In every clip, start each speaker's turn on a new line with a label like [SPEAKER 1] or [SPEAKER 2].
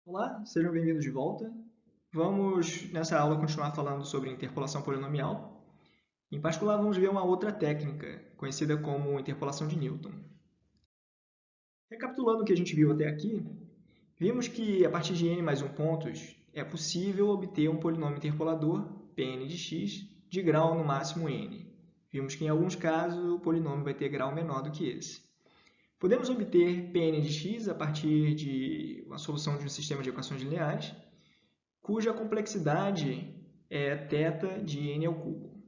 [SPEAKER 1] Olá, sejam bem-vindos de volta. Vamos, nessa aula, continuar falando sobre interpolação polinomial. Em particular, vamos ver uma outra técnica, conhecida como interpolação de Newton. Recapitulando o que a gente viu até aqui, vimos que, a partir de n mais 1 pontos, é possível obter um polinômio interpolador, Pn de x, de grau no máximo n. Vimos que, em alguns casos, o polinômio vai ter grau menor do que esse. Podemos obter Pn de x a partir de uma solução de um sistema de equações lineares, cuja complexidade é θ de n ao cubo.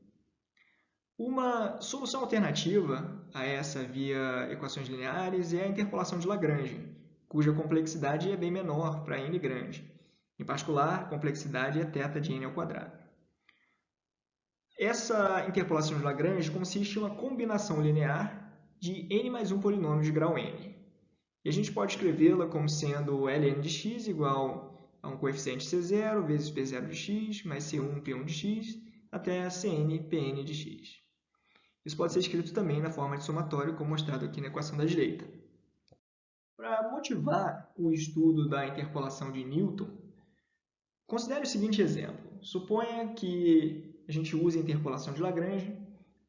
[SPEAKER 1] Uma solução alternativa a essa via equações lineares é a interpolação de Lagrange, cuja complexidade é bem menor para n grande. Em particular, a complexidade é θ de n ao quadrado. Essa interpolação de Lagrange consiste em uma combinação linear de n mais um polinômio de grau n. E a gente pode escrevê-la como sendo ln de x igual a um coeficiente c0 vezes p0 de x, mais c1 p1 de x, até cn pn de x. Isso pode ser escrito também na forma de somatório, como mostrado aqui na equação da direita. Para motivar o estudo da interpolação de Newton, considere o seguinte exemplo. Suponha que a gente use a interpolação de Lagrange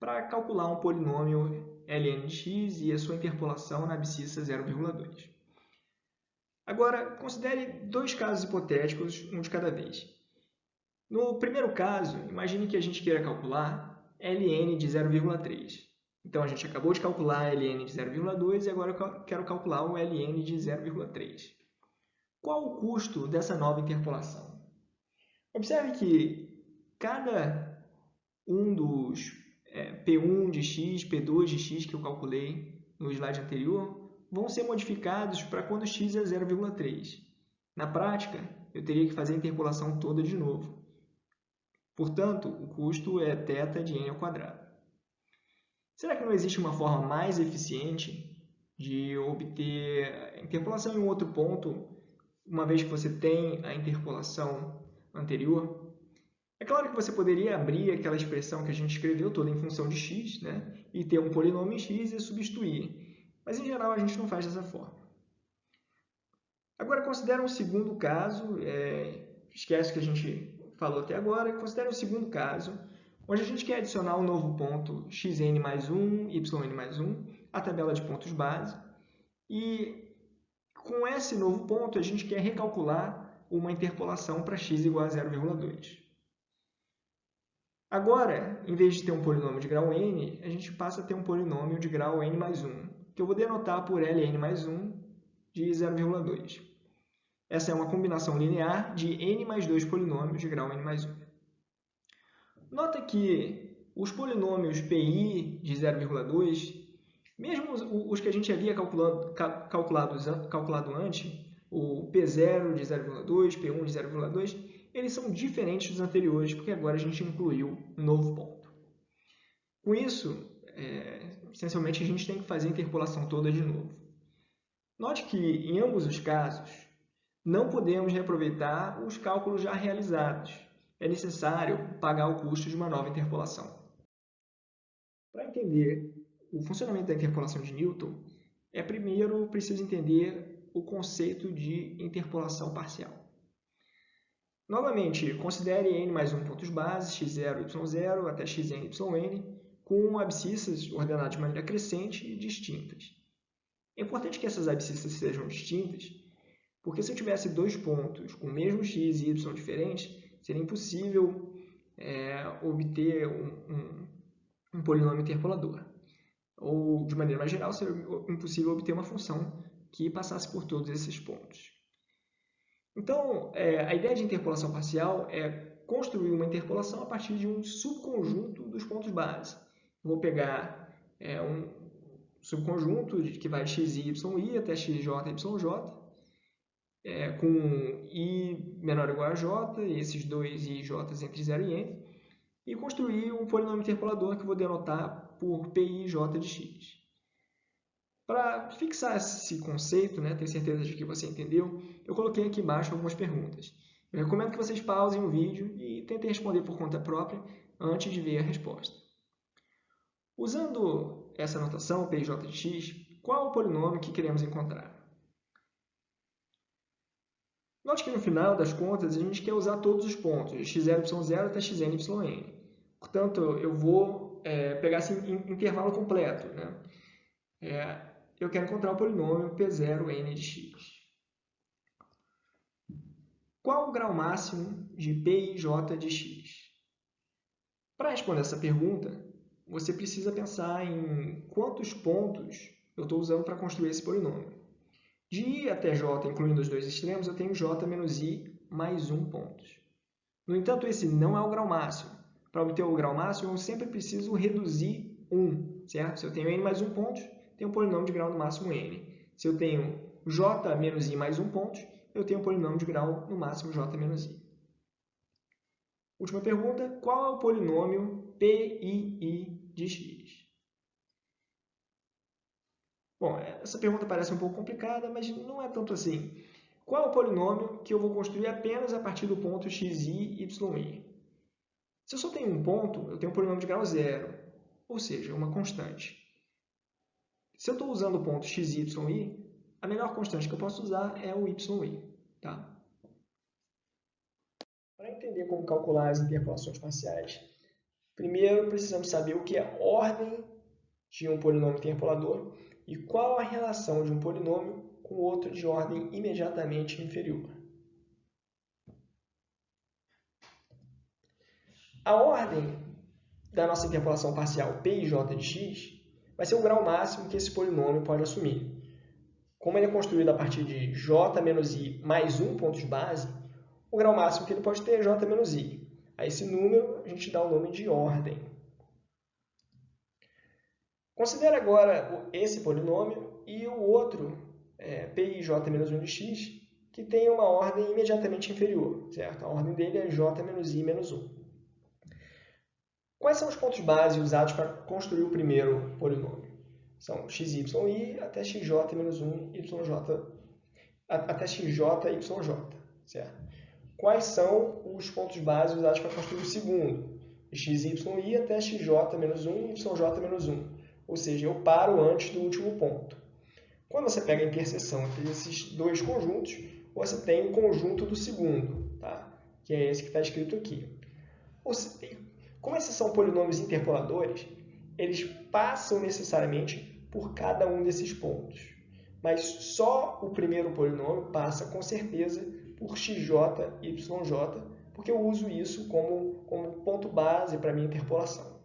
[SPEAKER 1] para calcular um polinômio ln de x e a sua interpolação na abscissa 0,2. Agora, considere dois casos hipotéticos, um de cada vez. No primeiro caso, imagine que a gente queira calcular ln de 0,3. Então, a gente acabou de calcular ln de 0,2 e agora eu quero calcular o ln de 0,3. Qual o custo dessa nova interpolação? Observe que cada um dos P1 de x, P2 de x que eu calculei no slide anterior vão ser modificados para quando x é 0,3. Na prática, eu teria que fazer a interpolação toda de novo. Portanto, o custo é θ de n ao quadrado. Será que não existe uma forma mais eficiente de obter a interpolação em um outro ponto, uma vez que você tem a interpolação anterior? É claro que você poderia abrir aquela expressão que a gente escreveu toda em função de x, né? E ter um polinômio em x e substituir. Mas, em geral, a gente não faz dessa forma. Agora, considere um segundo caso, esquece o que a gente falou até agora, considere um segundo caso, onde a gente quer adicionar um novo ponto xn mais 1, yn mais 1, à tabela de pontos base, e com esse novo ponto a gente quer recalcular uma interpolação para x igual a 0,2. Agora, em vez de ter um polinômio de grau n, a gente passa a ter um polinômio de grau n mais 1, que eu vou denotar por ln mais 1 de 0,2. Essa é uma combinação linear de n mais 2 polinômios de grau n mais 1. Nota que os polinômios pi de 0,2, mesmo os que a gente havia calculado antes, o p0 de 0,2, p1 de 0,2, eles são diferentes dos anteriores, porque agora a gente incluiu um novo ponto. Com isso, essencialmente, a gente tem que fazer a interpolação toda de novo. Note que, em ambos os casos, não podemos reaproveitar os cálculos já realizados. É necessário pagar o custo de uma nova interpolação. Para entender o funcionamento da interpolação de Newton, primeiro preciso entender o conceito de interpolação parcial. Novamente, considere n mais 1 pontos base, x0, y0, até xn, yn, com abscissas ordenadas de maneira crescente e distintas. É importante que essas abscissas sejam distintas, porque se eu tivesse dois pontos com o mesmo x e y diferentes, seria impossível obter um polinômio interpolador. Ou, de maneira mais geral, seria impossível obter uma função que passasse por todos esses pontos. Então, a ideia de interpolação parcial é construir uma interpolação a partir de um subconjunto dos pontos base. Vou pegar um subconjunto que vai de xi, yi até xj, yj, com i menor ou igual a j, e esses dois i e j entre 0 e n, e construir um polinômio interpolador que eu vou denotar por pi j de x. Para fixar esse conceito, tenho certeza de que você entendeu, eu coloquei aqui embaixo algumas perguntas. Eu recomendo que vocês pausem o vídeo e tentem responder por conta própria antes de ver a resposta. Usando essa notação, pj de x, qual é o polinômio que queremos encontrar? Note que no final das contas a gente quer usar todos os pontos, x0, y0 até xn, yn. Portanto, eu vou pegar esse intervalo completo, né? Eu quero encontrar o polinômio P0n de x. Qual o grau máximo de P e J de x? Para responder essa pergunta, você precisa pensar em quantos pontos eu estou usando para construir esse polinômio. De i até j, incluindo os dois extremos, eu tenho j menos i mais 1 pontos. No entanto, esse não é o grau máximo. Para obter o grau máximo, eu sempre preciso reduzir 1, certo? Se eu tenho n mais 1 pontos, tenho um polinômio de grau no máximo n. Se eu tenho j menos i mais 1 pontos, eu tenho um polinômio de grau no máximo j menos i. Última pergunta, qual é o polinômio PII de x? Bom, essa pergunta parece um pouco complicada, mas não é tanto assim. Qual é o polinômio que eu vou construir apenas a partir do ponto xi, yi? Se eu só tenho um ponto, eu tenho um polinômio de grau zero, ou seja, uma constante. Se eu estou usando o ponto xi, yi, a melhor constante que eu posso usar é o yi. Tá? Para entender como calcular as interpolações parciais, primeiro precisamos saber o que é ordem de um polinômio interpolador e qual a relação de um polinômio com outro de ordem imediatamente inferior. A ordem da nossa interpolação parcial P e J de x vai ser o grau máximo que esse polinômio pode assumir. Como ele é construído a partir de j menos i mais 1 pontos base, o grau máximo que ele pode ter é j menos i. A esse número a gente dá o nome de ordem. Considere agora esse polinômio e o outro, Pij menos 1 de x, que tem uma ordem imediatamente inferior, certo? A ordem dele é j menos i menos 1. Quais são os pontos base usados para construir o primeiro polinômio? São xy até xj menos 1 yj, até xj, certo? Quais são os pontos base usados para construir o segundo? Xy até xj menos 1 yj menos 1. Ou seja, eu paro antes do último ponto. Quando você pega a interseção entre esses dois conjuntos, você tem o conjunto do segundo, tá? Que é esse que está escrito aqui. Como esses são polinômios interpoladores, eles passam necessariamente por cada um desses pontos. Mas só o primeiro polinômio passa com certeza por xj, yj, porque eu uso isso como ponto base para a minha interpolação.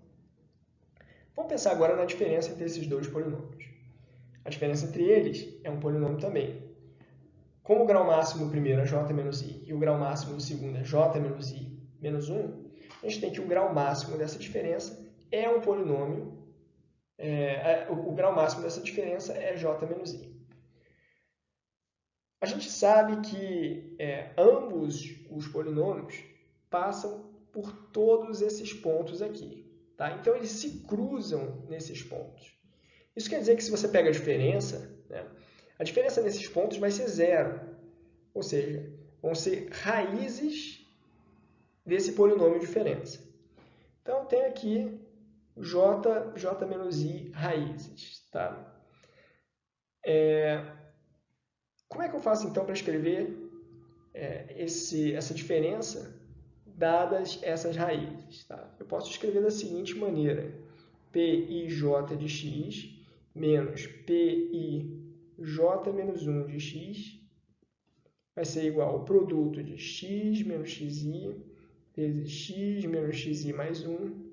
[SPEAKER 1] Vamos pensar agora na diferença entre esses dois polinômios. A diferença entre eles é um polinômio também. Como o grau máximo do primeiro é j menos i e o grau máximo do segundo é j menos i menos 1, a gente tem que o grau máximo dessa diferença é um polinômio, o grau máximo dessa diferença é j menos i. A gente sabe que ambos os polinômios passam por todos esses pontos aqui. Tá? Então, eles se cruzam nesses pontos. Isso quer dizer que se você pega a diferença, né, a diferença nesses pontos vai ser zero. Ou seja, vão ser raízes desse polinômio de diferença. Então, eu tenho aqui j menos i raízes. Tá? Como é que eu faço, então, para escrever essa diferença dadas essas raízes? Tá? Eu posso escrever da seguinte maneira. Pij de x menos Pij menos 1 de x vai ser igual ao produto de x menos xi vezes x menos xi mais 1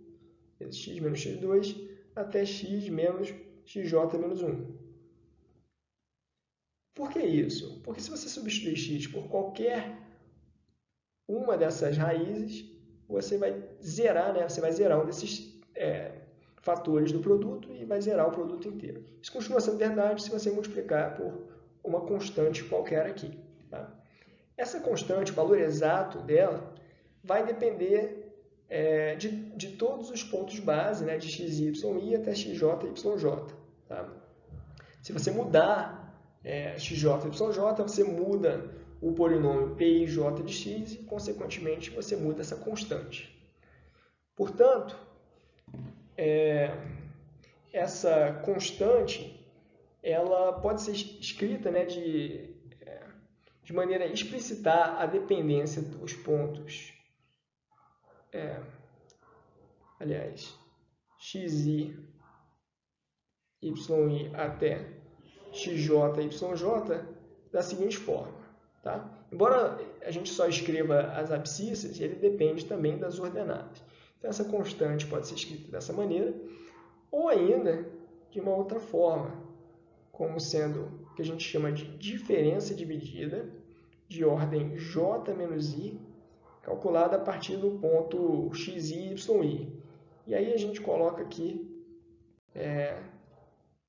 [SPEAKER 1] vezes x menos x2 até x menos xj menos 1. Por que isso? Porque se você substituir x por qualquer uma dessas raízes, você vai zerar, né? Você vai zerar um desses fatores do produto e vai zerar o produto inteiro. Isso continua sendo verdade se você multiplicar por uma constante qualquer aqui. Tá? Essa constante, o valor exato dela, vai depender de todos os pontos base, né? De xy até xj, yj. Tá? Se você mudar xj, yj, você muda o polinômio Pij de x e, consequentemente, você muda essa constante. Portanto, essa constante ela pode ser escrita, né, de maneira a explicitar a dependência dos pontos, xi, yi até xj, yj, da seguinte forma. Tá? Embora a gente só escreva as abscissas, ele depende também das ordenadas. Então, essa constante pode ser escrita dessa maneira, ou ainda de uma outra forma, como sendo o que a gente chama de diferença dividida de ordem j menos i, calculada a partir do ponto xi, yi. E aí a gente coloca aqui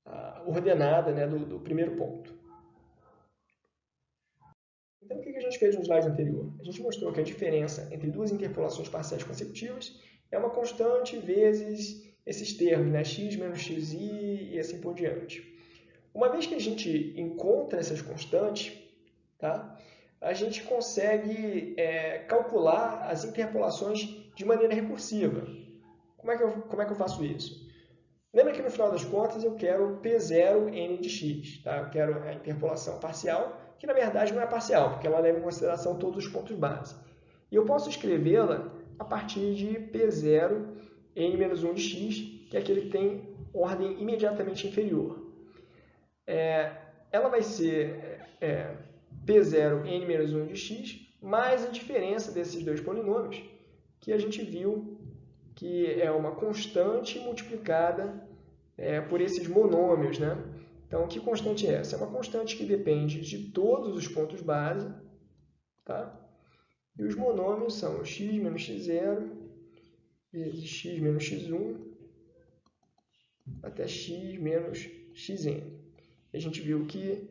[SPEAKER 1] a ordenada, né, do primeiro ponto. Então, o que a gente fez no slide anterior? A gente mostrou que a diferença entre duas interpolações parciais consecutivas é uma constante vezes esses termos, né? X menos xi e assim por diante. Uma vez que a gente encontra essas constantes, tá? A gente consegue calcular as interpolações de maneira recursiva. Como é que eu faço isso? Lembra que no final das contas eu quero P0 n de x. Tá? Eu quero a interpolação parcial, que na verdade não é parcial, porque ela leva em consideração todos os pontos base. E eu posso escrevê-la a partir de P0 n menos 1 de x, que é aquele que tem ordem imediatamente inferior. Ela vai ser P0 n menos 1 de x, mais a diferença desses dois polinômios, que a gente viu que é uma constante multiplicada por esses monômios, né? Então, que constante é essa? É uma constante que depende de todos os pontos base, tá? E os monômios são x menos x0 vezes x menos x1 até x menos xn. A gente viu que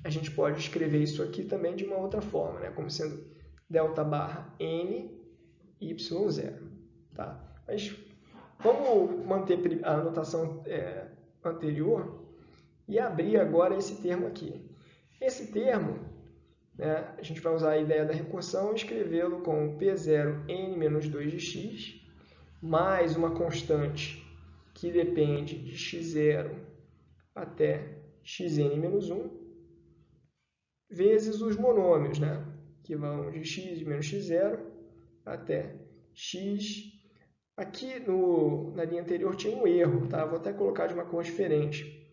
[SPEAKER 1] a gente pode escrever isso aqui também de uma outra forma, né? Como sendo delta barra n y0. Tá? Mas vamos manter a anotação anterior e abrir agora esse termo aqui. Esse termo, né, a gente vai usar a ideia da recursão e escrevê-lo com P0 n menos 2 de x, mais uma constante que depende de x0 até xn menos 1, vezes os monômios, né, que vão de x menos x0 até x. Aqui na linha anterior tinha um erro, tá? Vou até colocar de uma cor diferente.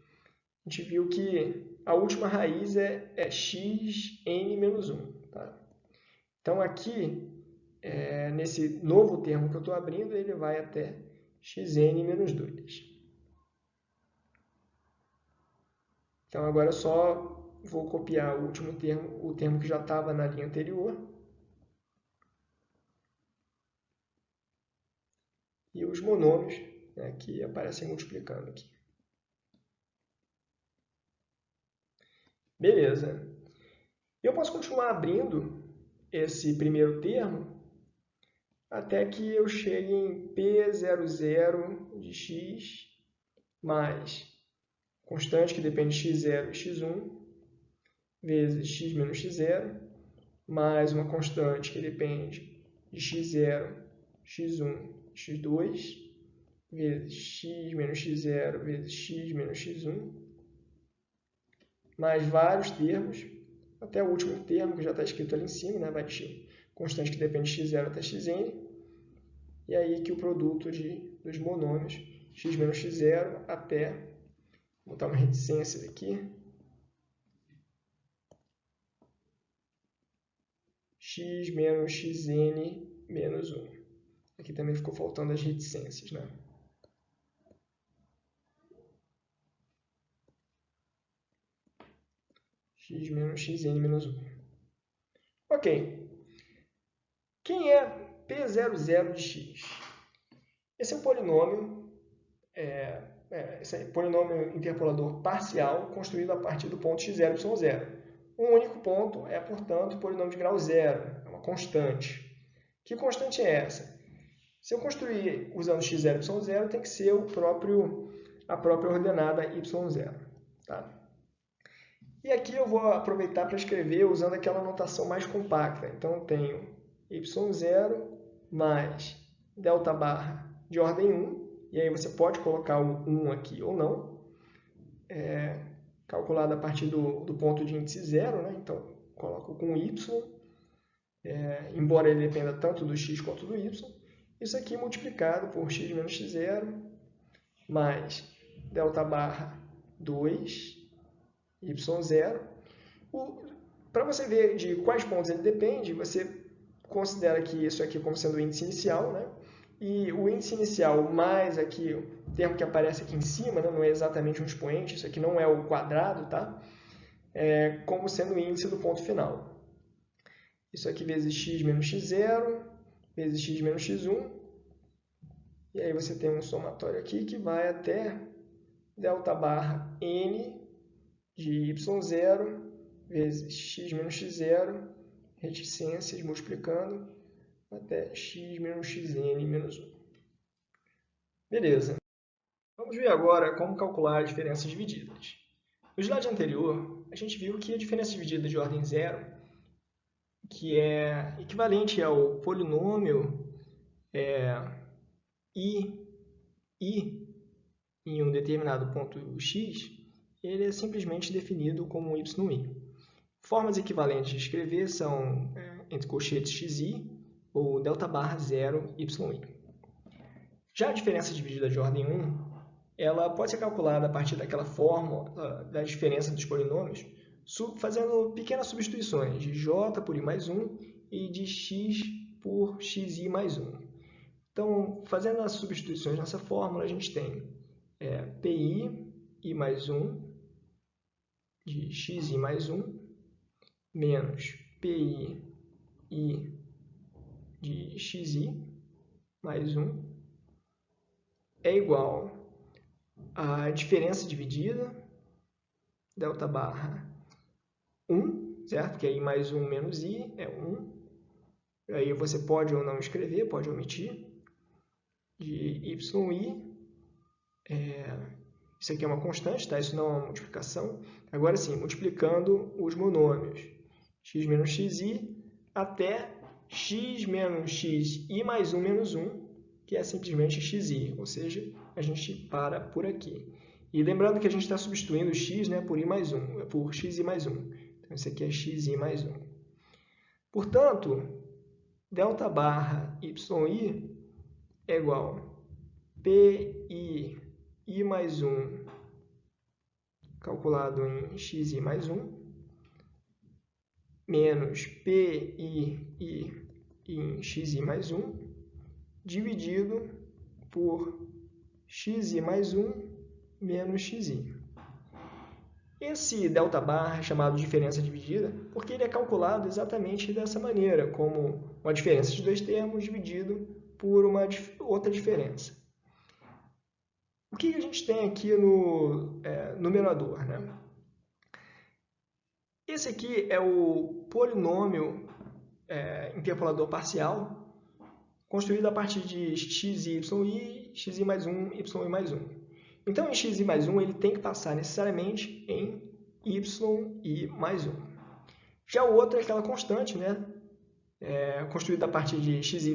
[SPEAKER 1] A gente viu que a última raiz é xn menos 1. Tá? Então, aqui, nesse novo termo que eu estou abrindo, ele vai até xn menos 2. Então, agora eu só vou copiar o último termo, o termo que já estava na linha anterior. E os monômios, né, que aparecem multiplicando aqui. Beleza. Eu posso continuar abrindo esse primeiro termo até que eu chegue em P00 de x mais constante que depende de x0 e x1 vezes x menos x0 mais uma constante que depende de x0, x1, x2 vezes x menos x0 vezes x menos x1 mais vários termos, até o último termo que já está escrito ali em cima, né? Vai de constante que depende de x0 até xn, e aí que o produto dos monômios, x menos x0 até, vou botar uma reticência aqui, x menos xn menos 1. Aqui também ficou faltando as reticências, né? X menos xn menos 1. Ok. Quem é P00 de x? Esse é um polinômio, esse é um polinômio interpolador parcial construído a partir do ponto x0, y0. Um único ponto é, portanto, o polinômio de grau zero, é uma constante. Que constante é essa? Se eu construir usando x0, y0, tem que ser a própria ordenada y0. Tá? E aqui eu vou aproveitar para escrever usando aquela notação mais compacta. Então, eu tenho y0 mais delta barra de ordem 1, e aí você pode colocar o 1 aqui ou não, calculado a partir do ponto de índice zero, né? Então, coloco com y, embora ele dependa tanto do x quanto do y. Isso aqui multiplicado por x menos x0, mais delta barra 2, y0. Para você ver de quais pontos ele depende, você considera que isso aqui como sendo o índice inicial, né? E o índice inicial mais aqui, o termo que aparece aqui em cima, né? Não é exatamente um expoente, isso aqui não é o quadrado, tá? Como sendo o índice do ponto final. Isso aqui vezes x menos x0, vezes x menos x1. E aí você tem um somatório aqui que vai até delta barra n de y0 vezes x menos x0, reticências multiplicando até x menos xn menos 1. Beleza. Vamos ver agora como calcular diferenças divididas. No slide anterior, a gente viu que a diferença dividida de ordem zero, que é equivalente ao polinômio i em um determinado ponto x, ele é simplesmente definido como yi. Formas equivalentes de escrever são entre colchetes xi ou delta barra 0 yi. Já a diferença dividida de ordem 1, ela pode ser calculada a partir daquela fórmula da diferença dos polinômios, fazendo pequenas substituições de j por i mais 1 e de x por xi mais 1. Então, fazendo as substituições nessa fórmula, a gente tem pi i mais 1 de xi mais 1 menos pi i de xi mais 1 é igual a diferença dividida, delta barra 1, certo? Que é i mais 1 menos i é 1. Aí você pode ou não escrever, pode omitir. De yi, isso aqui é uma constante, tá? Isso não é uma multiplicação. Agora sim, multiplicando os monômios, x menos xi até x menos xi mais 1 menos 1, que é simplesmente xi, ou seja, a gente para por aqui. E lembrando que a gente está substituindo o x, né, por i mais 1, por xi mais 1. Então, isso aqui é xi mais 1. Portanto, delta barra yi é igual a pi i mais 1 calculado em xi mais 1 menos pi i em xi mais 1 dividido por xi mais 1 menos xi. Esse delta barra é chamado de diferença dividida porque ele é calculado exatamente dessa maneira, como uma diferença de dois termos dividido por uma outra diferença. O que a gente tem aqui no numerador, né? Esse aqui é o polinômio interpolador parcial construído a partir de xi, xi mais 1, y mais 1. Então, em xi mais 1, ele tem que passar necessariamente em yi mais 1. Já o outro é aquela constante, né? Construída a partir de xi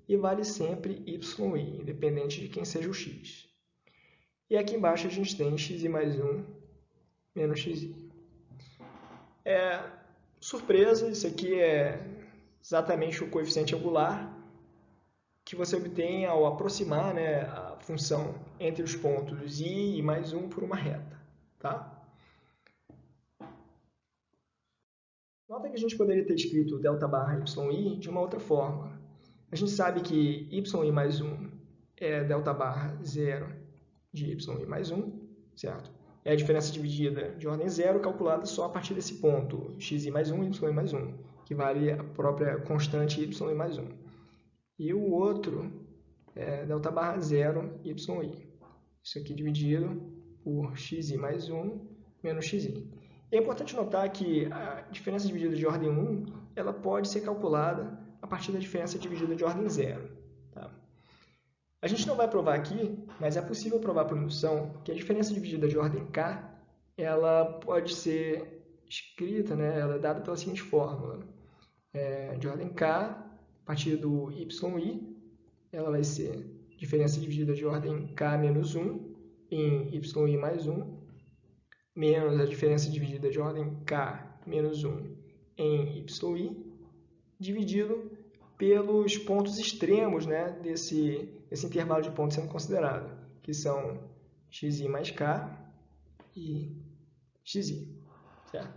[SPEAKER 1] e vale sempre yi, independente de quem seja o x. E aqui embaixo a gente tem xi mais 1 menos xi. Surpresa, isso aqui é exatamente o coeficiente angular que você obtém ao aproximar, né, a função entre os pontos i e mais 1 por uma reta. Tá? Nota que a gente poderia ter escrito delta barra yi de uma outra forma. A gente sabe que yi mais 1 é delta barra 0 de yi mais 1, certo? É a diferença dividida de ordem 0 calculada só a partir desse ponto, xi mais 1 e y mais 1, que vale a própria constante y mais 1. E o outro é delta barra 0 yi. Isso aqui dividido por xi mais 1 menos xi. É importante notar que a diferença dividida de ordem 1 ela pode ser calculada a partir da diferença dividida de ordem 0. Tá? A gente não vai provar aqui, mas é possível provar por indução que a diferença dividida de ordem k ela pode ser escrita, né, ela é dada pela seguinte fórmula. De ordem k, a partir do yi, ela vai ser diferença dividida de ordem k menos 1 em yi mais 1, menos a diferença dividida de ordem k menos 1 em yi, dividido pelos pontos extremos, né, desse intervalo de pontos sendo considerado, que são xi mais k e xi. Certo?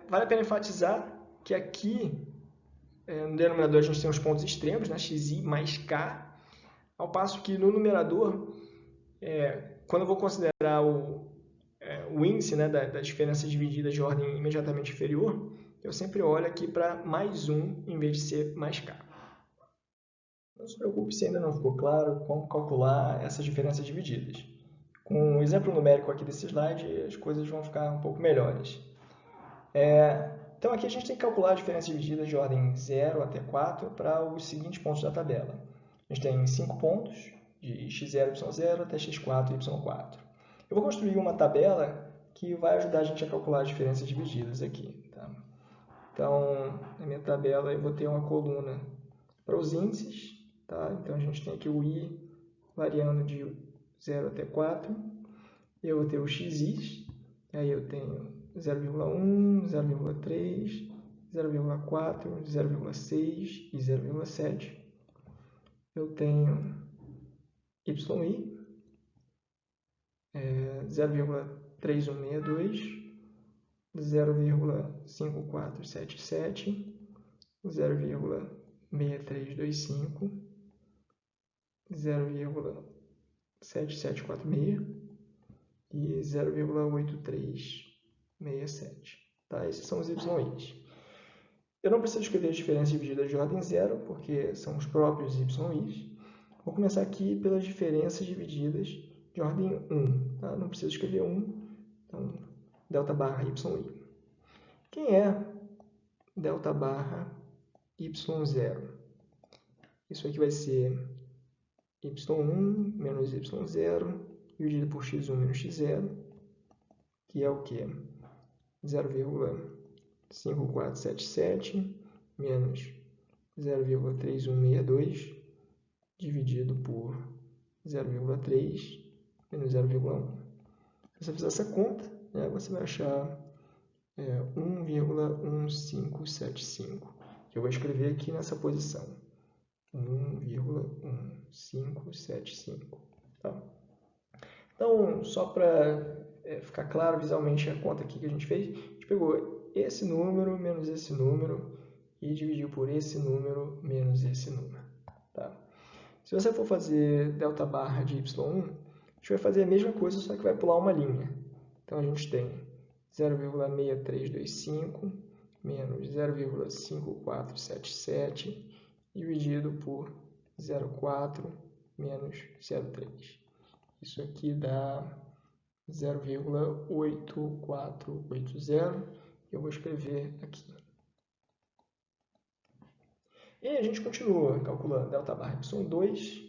[SPEAKER 1] Vale a pena enfatizar que aqui, no denominador, a gente tem os pontos extremos, né, xi mais k, ao passo que no numerador, quando eu vou considerar o índice, né, das diferenças divididas de ordem imediatamente inferior, eu sempre olho aqui para mais 1 em vez de ser mais k. Não se preocupe se ainda não ficou claro como calcular essas diferenças divididas. Com o exemplo numérico aqui desse slide, as coisas vão ficar um pouco melhores. Então aqui a gente tem que calcular as diferenças divididas de ordem 0 até 4 para os seguintes pontos da tabela. A gente tem 5 pontos, de x0, y0 até x4 e y4. Eu vou construir uma tabela que vai ajudar a gente a calcular as diferenças divididas aqui. Tá? Então, na minha tabela eu vou ter uma coluna para os índices. Tá? Então a gente tem aqui o i variando de 0 até 4. Eu vou ter o xi, aí eu tenho 0,1, 0,3, 0,4, 0,6 e 0,7. Eu tenho yi, 0,3162, 0,5477, 0,6325, 0,7746 e 0,8367. Tá? Esses são os yi's. Eu não preciso escrever as diferenças divididas de ordem 0, porque são os próprios yi's. Vou começar aqui pelas diferenças divididas de ordem 1. Tá? Não preciso escrever 1, então delta barra yi. Quem é delta barra y0? Isso aqui vai ser y1 menos y0 dividido por x1 menos x0, que é o quê? 0,5477 menos 0,3162 dividido por 0,3 menos 0,1. Se você fizer essa conta, né, você vai achar 1,1575, que eu vou escrever aqui nessa posição. 1,1575. Tá? Então, só para ficar claro visualmente a conta aqui que a gente fez, a gente pegou esse número menos esse número e dividiu por esse número menos esse número. Tá? Se você for fazer delta barra de y1, a gente vai fazer a mesma coisa, só que vai pular uma linha. Então, a gente tem 0,6325 menos 0,5477 dividido por 0,4 menos 0,3. Isso aqui dá 0,8480. Eu vou escrever aqui. E a gente continua calculando delta barra y2,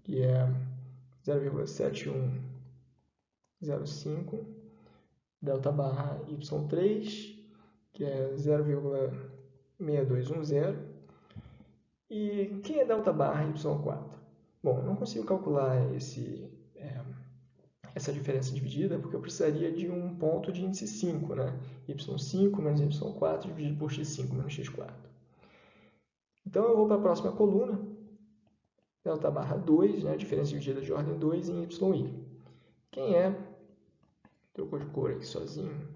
[SPEAKER 1] que é 0,7105. Delta barra y3, que é 0,6210. E quem é delta barra y4? Bom, não consigo calcular essa diferença dividida porque eu precisaria de um ponto de índice 5, né? y5 menos y4 dividido por x5 menos x4. Então, eu vou para a próxima coluna, delta barra 2, né? Diferença dividida de ordem 2 em yi. Quem é? Trocou de cor aqui sozinho.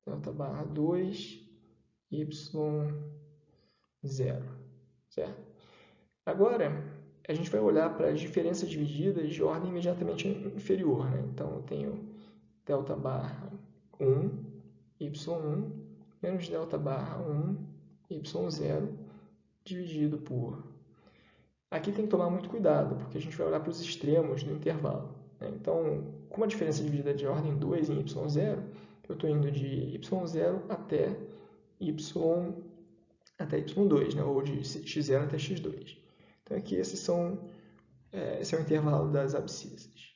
[SPEAKER 1] Delta barra 2, y0. Certo? Agora, a gente vai olhar para as diferenças divididas de ordem imediatamente inferior. Né? Então, eu tenho delta barra 1, y1, menos delta barra 1, y0, dividido por... Aqui tem que tomar muito cuidado, porque a gente vai olhar para os extremos do intervalo. Né? Então, com a diferença dividida de ordem 2 em y0, eu estou indo de y0 até y2, né? Ou de x0 até x2. Então, aqui esse é o intervalo das abscissas.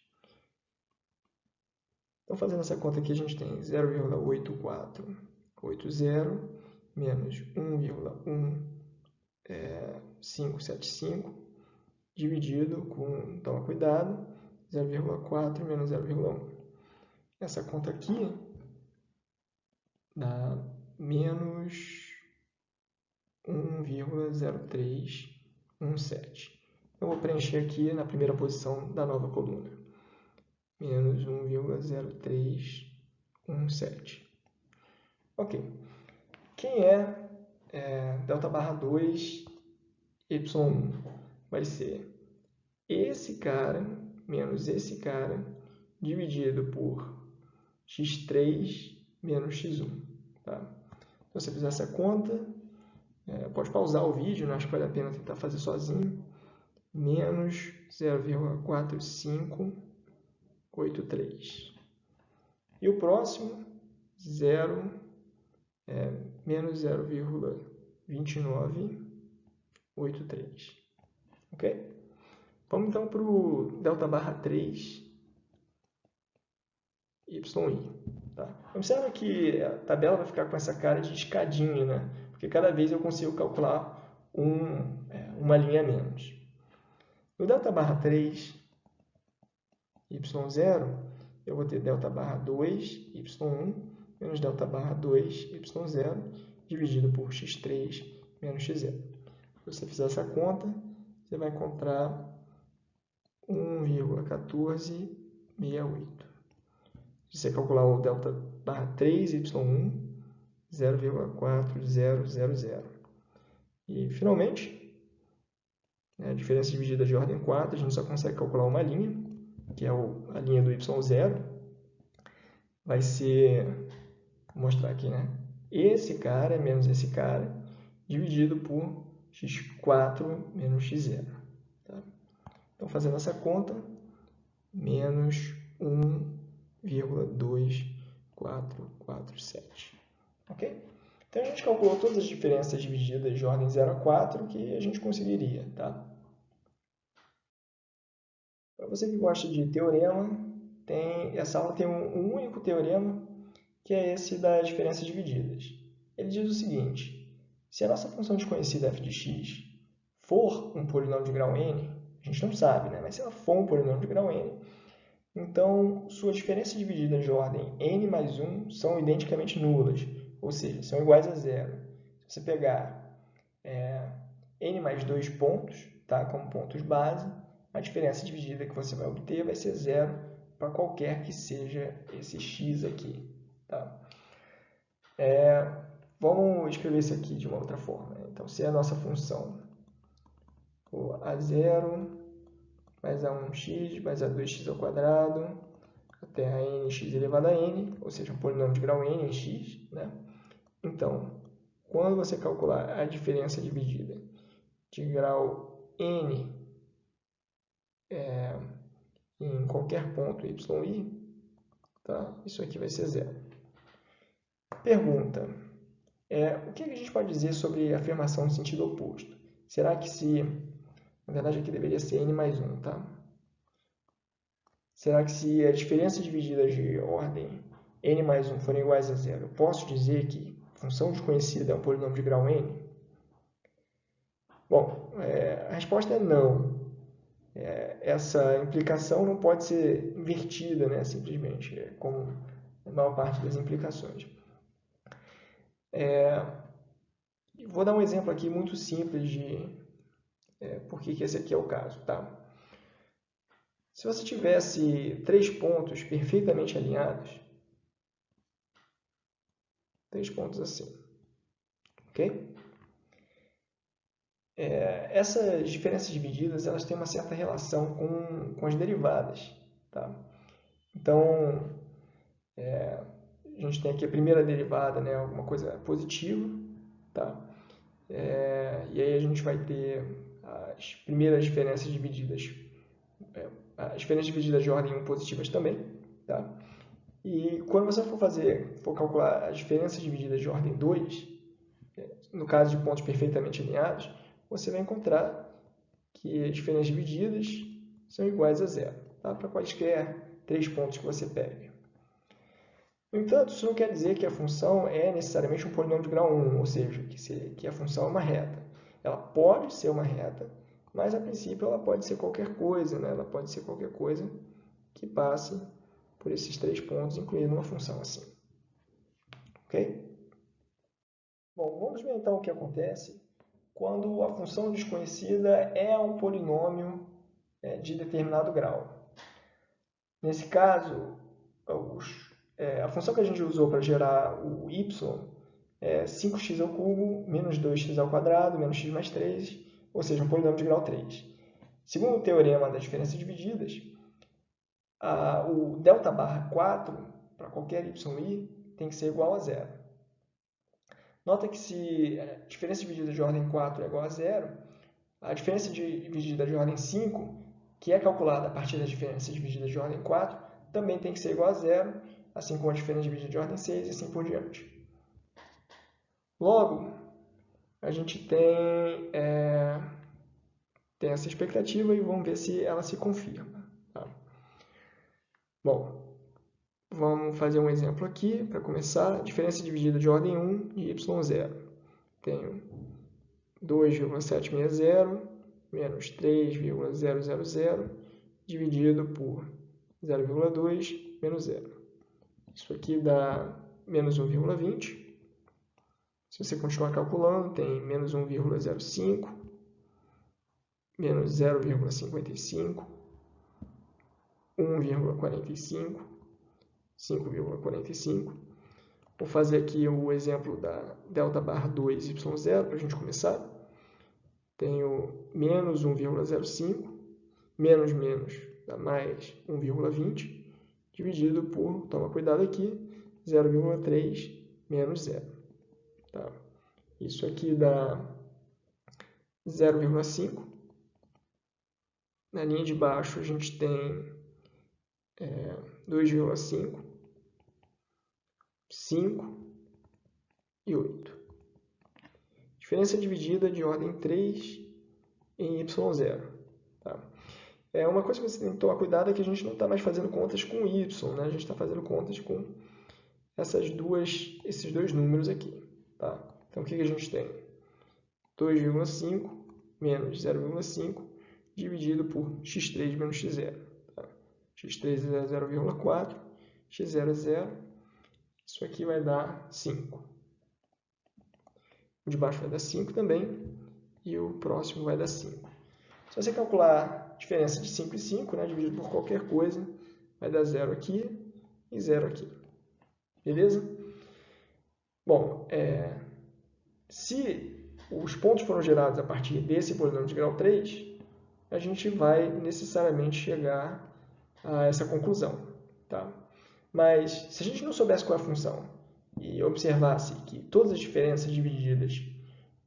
[SPEAKER 1] Então, fazendo essa conta aqui, a gente tem 0,8480 menos 1,1575 dividido com, toma cuidado, 0,4 menos 0,1. essa conta aqui dá menos 1,0317. Eu vou preencher aqui na primeira posição da nova coluna. Menos 1,0317. Ok. Quem é delta barra 2, y1? Vai ser esse cara menos esse cara dividido por x3 menos x1. Tá? Então, se você fizer essa conta, pode pausar o vídeo, acho que vale a pena tentar fazer sozinho. Menos 0,4583. E o próximo, menos 0,2983. Ok? Vamos então para o delta barra 3, y. Tá? Observa que a tabela vai ficar com essa cara de escadinha, né? Porque cada vez eu consigo calcular uma linha a menos. No delta barra 3, y0, eu vou ter delta barra 2, y1, menos delta barra 2, y0, dividido por x3 menos x0. Se você fizer essa conta, você vai encontrar 1,1468. Se você calcular o delta barra 3, y1, 0,4000. E, finalmente, a diferença dividida de ordem 4, a gente só consegue calcular uma linha, que é a linha do y0. Vai ser, vou mostrar aqui, né? Esse cara menos esse cara, dividido por x4 menos x0. Tá? Então, fazendo essa conta, menos 1,2447. Ok? Então, a gente calculou todas as diferenças divididas de ordem 0 a 4 que a gente conseguiria. Tá? Para você que gosta de teorema, essa aula tem um único teorema, que é esse das diferenças divididas. Ele diz o seguinte: se a nossa função desconhecida f de x for um polinômio de grau n, a gente não sabe, né? Mas se ela for um polinômio de grau n, então suas diferenças divididas de ordem n mais 1 são identicamente nulas, ou seja, são iguais a zero. Se você pegar n mais 2 pontos, tá, como pontos base, a diferença dividida que você vai obter vai ser zero para qualquer que seja esse x aqui. Tá? Vamos escrever isso aqui de uma outra forma. Então, se a nossa função for a0 mais a1x mais a2x ao quadrado até a nx elevado a n, ou seja, um polinômio de grau n em x, né? Então, quando você calcular a diferença dividida de grau n em qualquer ponto yi, tá? Isso aqui vai ser zero. Pergunta: o que a gente pode dizer sobre a afirmação no sentido oposto? Será que na verdade aqui deveria ser n mais 1, tá? Será que se as diferenças divididas de ordem n mais 1 forem iguais a zero, eu posso dizer que a função desconhecida é um polinômio de grau n? Bom, a resposta é não. Essa implicação não pode ser invertida, né, simplesmente, como a maior parte das implicações. Vou dar um exemplo aqui muito simples de por que esse aqui é o caso. Tá? Se você tivesse 3 pontos perfeitamente alinhados, 3 pontos assim, ok? Essas diferenças divididas, elas têm uma certa relação com as derivadas. Tá? Então, a gente tem aqui a primeira derivada, né, alguma coisa positiva, tá? E aí a gente vai ter as primeiras diferenças divididas, as diferenças divididas de ordem 1 positivas também, tá? E quando você for calcular as diferenças divididas de ordem 2, no caso de pontos perfeitamente alinhados, você vai encontrar que as diferenças divididas são iguais a zero, tá? Para quaisquer 3 pontos que você pegue. No entanto, isso não quer dizer que a função é necessariamente um polinômio de grau 1, ou seja, que a função é uma reta. Ela pode ser uma reta, mas a princípio ela pode ser qualquer coisa, né? Ela pode ser qualquer coisa que passe por esses 3 pontos, incluindo uma função assim. Ok? Bom, vamos ver então o que acontece quando a função desconhecida é um polinômio de determinado grau. Nesse caso, a função que a gente usou para gerar o y é 5x ao cubo menos 2x ao quadrado menos x mais 3, ou seja, um polinômio de grau 3. Segundo o teorema das diferenças divididas, o delta barra 4 para qualquer yi tem que ser igual a zero. Nota que se a diferença dividida de ordem 4 é igual a zero, a diferença dividida de ordem 5, que é calculada a partir da diferença dividida de ordem 4, também tem que ser igual a zero, assim como a diferença dividida de ordem 6 e assim por diante. Logo, a gente tem essa expectativa e vamos ver se ela se confirma. Tá? Bom, vamos fazer um exemplo aqui para começar. Diferença dividida de ordem 1 de y0. Tenho 2,760 menos 3,000 dividido por 0,2 menos 0. Isso aqui dá menos 1,20. Se você continuar calculando, tem menos 1,05, menos 0,55, 1,45, 5,45. Vou fazer aqui o exemplo da delta barra 2 y0 para a gente começar. Tenho menos 1,05, menos dá mais 1,20, dividido por, toma cuidado aqui, 0,3 menos 0. Tá? Isso aqui dá 0,5. Na linha de baixo a gente tem 2,5, 5 e 8. Diferença dividida de ordem 3 em y0. Tá? Uma coisa que você tem que tomar cuidado é que a gente não está mais fazendo contas com y, né? A gente está fazendo contas com esses dois números aqui. Tá? Então, o que a gente tem? 2,5 menos 0,5 dividido por x3 menos x0. Tá? x3 é 0,4, x0 é 0. Isso aqui vai dar 5. O de baixo vai dar 5 também, e o próximo vai dar 5. Se você calcular a diferença de 5 e 5, né, dividido por qualquer coisa, vai dar 0 aqui e 0 aqui. Beleza? Bom, se os pontos foram gerados a partir desse polinômio de grau 3, a gente vai necessariamente chegar a essa conclusão. Tá? Mas, se a gente não soubesse qual é a função e observasse que todas as diferenças divididas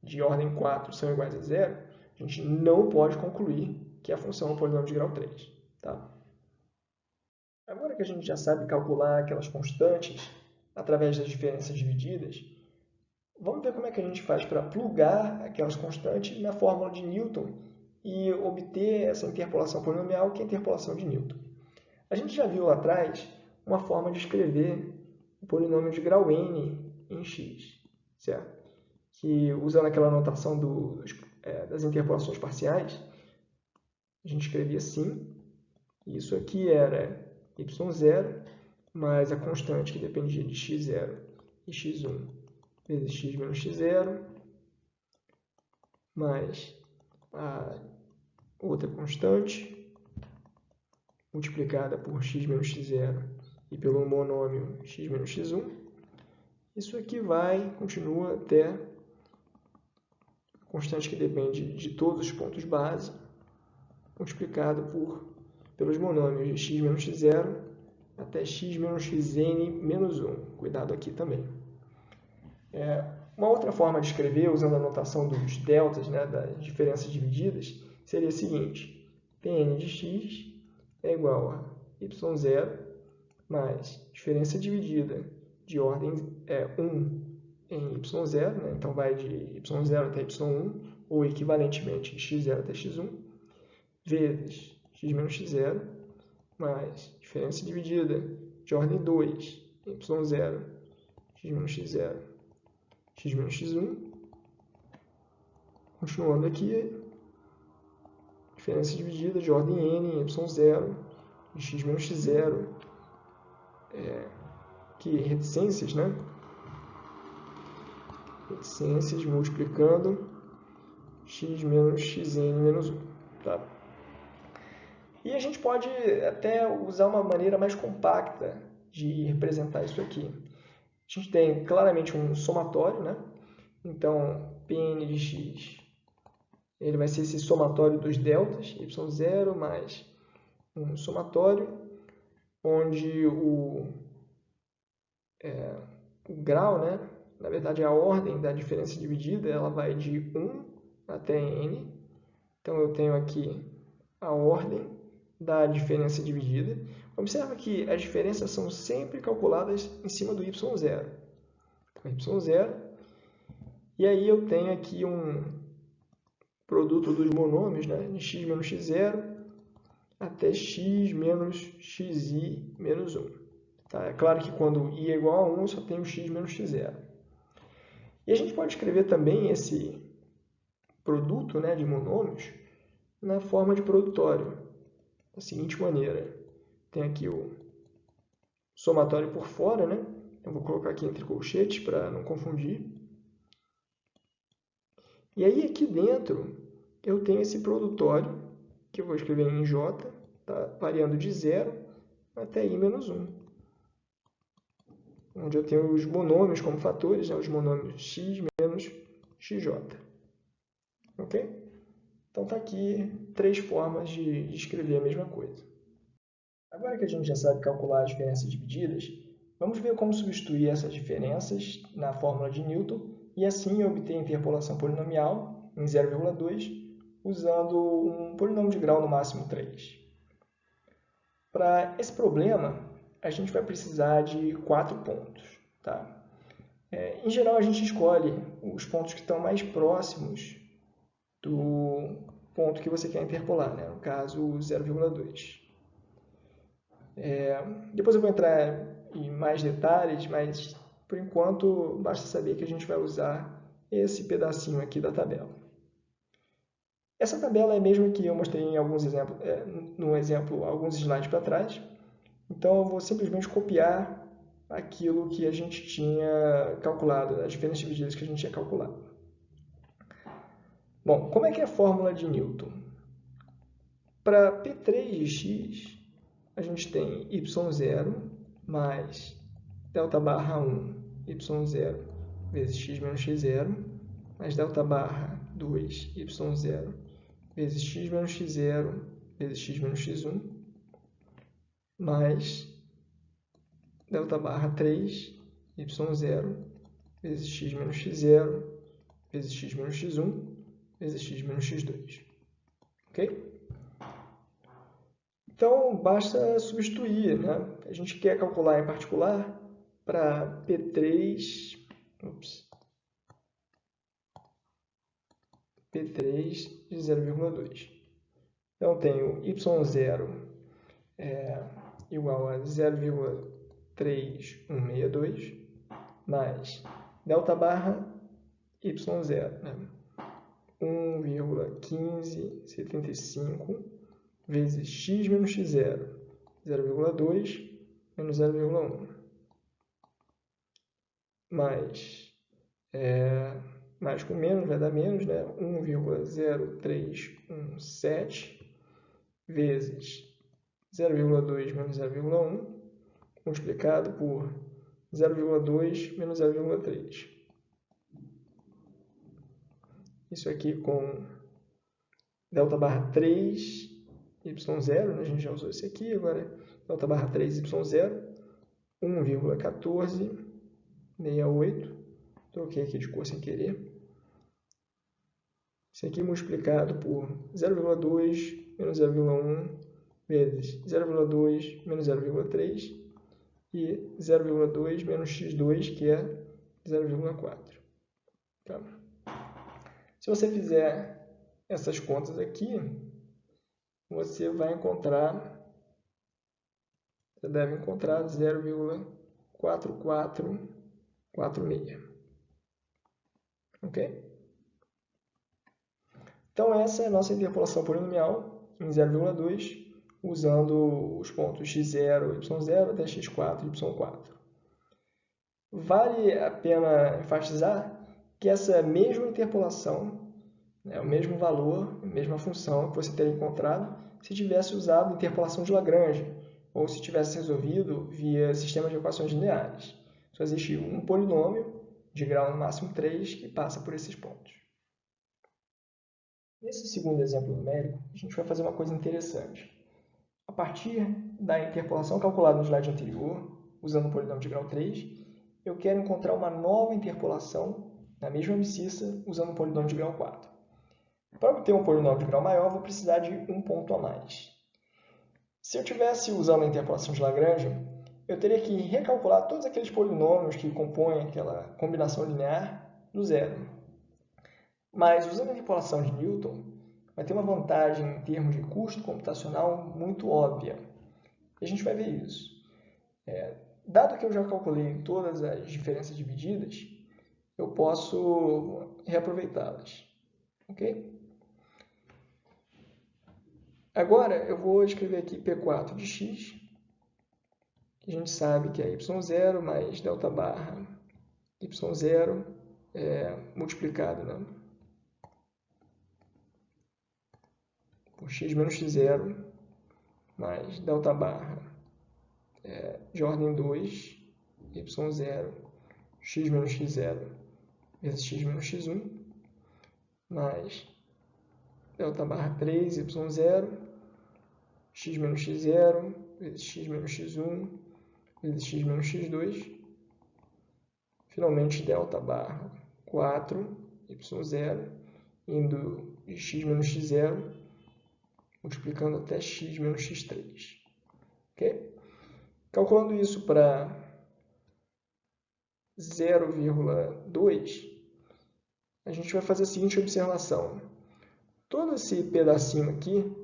[SPEAKER 1] de ordem 4 são iguais a zero, a gente não pode concluir que a função é um polinômio de grau 3. Tá? Agora que a gente já sabe calcular aquelas constantes através das diferenças divididas, vamos ver como é que a gente faz para plugar aquelas constantes na fórmula de Newton e obter essa interpolação polinomial, que é a interpolação de Newton. A gente já viu lá atrás uma forma de escrever o polinômio de grau n em x, certo? Que, usando aquela notação das interpolações parciais, a gente escrevia assim. Isso aqui era y0 mais a constante que dependia de x0 e x1 vezes x menos x0 mais a outra constante multiplicada por x menos x0 e pelo monômio x menos x1. Isso aqui continua até a constante que depende de todos os pontos base, multiplicado pelos monômios de x menos x0 até x menos xn menos 1. Cuidado aqui também. Uma outra forma de escrever, usando a notação dos deltas, né, das diferenças divididas, seria a seguinte: Pn de x é igual a y0 mais diferença dividida de ordem 1 em y0, né? Então vai de y0 até y1, ou equivalentemente de x0 até x1, vezes x menos x0, mais diferença dividida de ordem 2 em y0, x menos x0, x menos x1. Continuando aqui, diferença dividida de ordem n em y0, de x menos x0, reticências, né? Reticências multiplicando x menos xn menos 1. Tá? E a gente pode até usar uma maneira mais compacta de representar isso aqui. A gente tem claramente um somatório, né? Então, Pn de x ele vai ser esse somatório dos deltas, y0 mais um somatório, onde o grau, né? Na verdade, a ordem da diferença dividida ela vai de 1 até n. Então, eu tenho aqui a ordem da diferença dividida. Observa que as diferenças são sempre calculadas em cima do y0. Então, y0. E aí eu tenho aqui um produto dos monômios, né? De x menos x0 até x menos xi menos 1. Tá? É claro que quando i é igual a 1, eu só tenho x menos x0. E a gente pode escrever também esse produto, né, de monômios na forma de produtório, da seguinte maneira. Tem aqui o somatório por fora, né? Eu vou colocar aqui entre colchetes para não confundir. E aí aqui dentro eu tenho esse produtório, que eu vou escrever em J, tá? Variando de 0 até i menos 1. Onde eu tenho os monômios como fatores, né? Os monômios x menos xj. Ok? Então está aqui 3 formas de escrever a mesma coisa. Agora que a gente já sabe calcular as diferenças divididas, vamos ver como substituir essas diferenças na fórmula de Newton e assim obter a interpolação polinomial em 0,2 usando um polinômio de grau no máximo 3. Para esse problema, a gente vai precisar de 4 pontos. Tá? Em geral, a gente escolhe os pontos que estão mais próximos do ponto que você quer interpolar, né? No caso, 0,2. Depois eu vou entrar em mais detalhes, mas por enquanto basta saber que a gente vai usar esse pedacinho aqui da tabela. Essa tabela é a mesma que eu mostrei em alguns exemplos, no exemplo alguns slides para trás. Então eu vou simplesmente copiar aquilo que a gente tinha calculado, as diferenças divididas que a gente tinha calculado. Bom, como é que é a fórmula de Newton? Para P3 de x, a gente tem y0 mais delta barra 1 y0 vezes x menos x0 mais delta barra 2 y0 vezes x menos x0 vezes x menos x1 mais delta barra 3 y0 vezes x menos x0 vezes x menos x1 vezes x menos x2. Ok? Então, basta substituir, né? A gente quer calcular em particular para P3 de 0,2. Então, tenho y0 igual a 0,3162 mais delta barra y0, né? 1,1575 vezes x menos x0, 0,2 menos 0,1, mais com menos vai dar menos, né? 1,0317 vezes 0,2 menos 0,1 multiplicado por 0,2 menos 0,3. Isso aqui com delta barra 3 y0, né? A gente já usou esse aqui, agora delta barra 3 y0, 1,1468, troquei aqui de cor sem querer. Isso aqui multiplicado por 0,2 menos 0,1 vezes 0,2 menos 0,3 e 0,2 menos x2, que é 0,4. Tá? Se você fizer essas contas aqui, você deve encontrar 0,4446. Ok? Então, essa é a nossa interpolação polinomial em 0,2, usando os pontos x0, y0 até x4, y4. Vale a pena enfatizar que essa mesma interpolação, o mesmo valor, a mesma função que você teria encontrado se tivesse usado interpolação de Lagrange, ou se tivesse resolvido via sistema de equações lineares. Só existe um polinômio de grau no máximo 3 que passa por esses pontos. Nesse segundo exemplo numérico, a gente vai fazer uma coisa interessante. A partir da interpolação calculada no slide anterior, usando o polinômio de grau 3, eu quero encontrar uma nova interpolação na mesma abscissa usando o polinômio de grau 4. Para obter um polinômio de grau maior, vou precisar de um ponto a mais. Se eu estivesse usando a interpolação de Lagrange, eu teria que recalcular todos aqueles polinômios que compõem aquela combinação linear do zero. Mas, usando a interpolação de Newton, vai ter uma vantagem em termos de custo computacional muito óbvia. E a gente vai ver isso. Dado que eu já calculei todas as diferenças divididas, eu posso reaproveitá-las. Ok? Agora, eu vou escrever aqui P4 de x, que a gente sabe que é y0 mais delta barra y0 multiplicado, né, por x menos x0 mais delta barra de ordem 2, y0, x menos x0 vezes x menos x1, mais delta barra 3, y0, x menos x0 vezes x menos x1 vezes x menos x2, finalmente delta barra 4, y0, indo de x menos x0, multiplicando até x menos x3. Okay? Calculando isso para 0,2, a gente vai fazer a seguinte observação. Todo esse pedacinho aqui,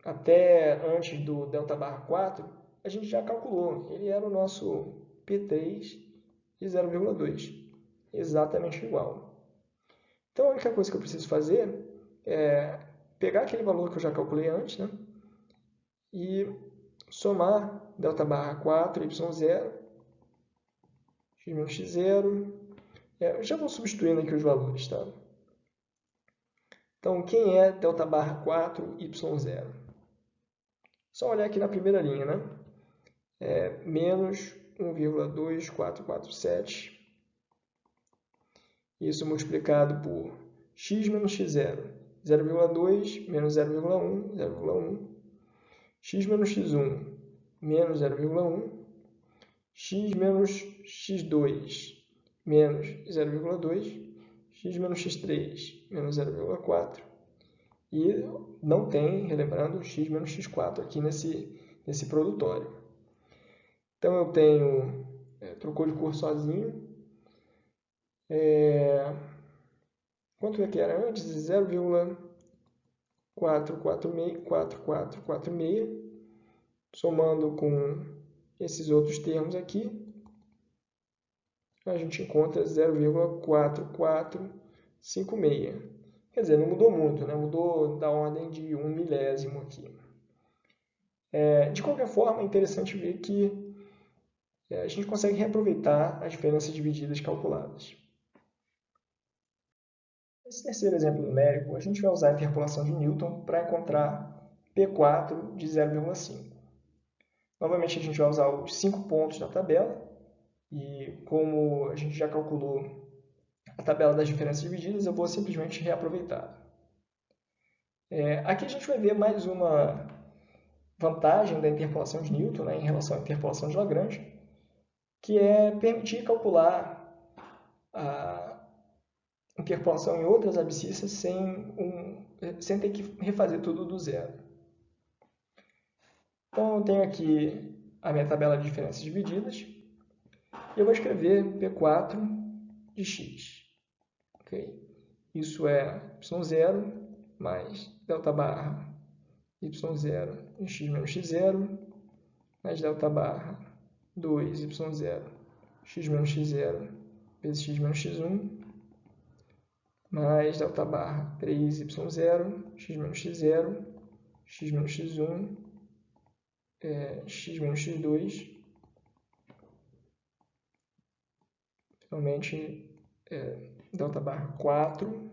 [SPEAKER 1] até antes do delta barra 4, a gente já calculou. Ele era o nosso P3 de 0,2. Exatamente igual. Então, a única coisa que eu preciso fazer é pegar aquele valor que eu já calculei antes, né, e somar delta barra 4, y0, x menos x0. Eu já vou substituindo aqui os valores, tá? Então, quem é delta barra 4, y0? Só olhar aqui na primeira linha, né? Menos 1,2447. Isso multiplicado por x menos x0. 0,2 menos 0,1, 0,1. X menos x1 menos 0,1. X menos x2 menos 0,2. X menos x3 menos 0,4. E não tem, relembrando, x menos x4 aqui nesse produtório. Então, eu tenho, trocou de cor sozinho, quanto é que era antes? 0,446, somando com esses outros termos aqui, a gente encontra 0,4456. Quer dizer, não mudou muito, né? Mudou da ordem de 1 milésimo aqui. De qualquer forma, é interessante ver que a gente consegue reaproveitar as diferenças divididas calculadas. Nesse terceiro exemplo numérico, a gente vai usar a interpolação de Newton para encontrar P4 de 0,5. Novamente, a gente vai usar os 5 pontos da tabela, e como a gente já calculou a tabela das diferenças divididas, eu vou simplesmente reaproveitar. Aqui a gente vai ver mais uma vantagem da interpolação de Newton, né, em relação à interpolação de Lagrange, que é permitir calcular a interpolação em outras abscissas sem ter que refazer tudo do zero. Então, eu tenho aqui a minha tabela de diferenças divididas, e eu vou escrever P4 de x. Okay? Isso é y0 mais delta barra y0 em x menos x0, mais delta barra 2y0 x menos x0 vezes x menos x1, mais delta barra 3y0 x menos x0 x menos x1, x menos x2, finalmente delta barra 4,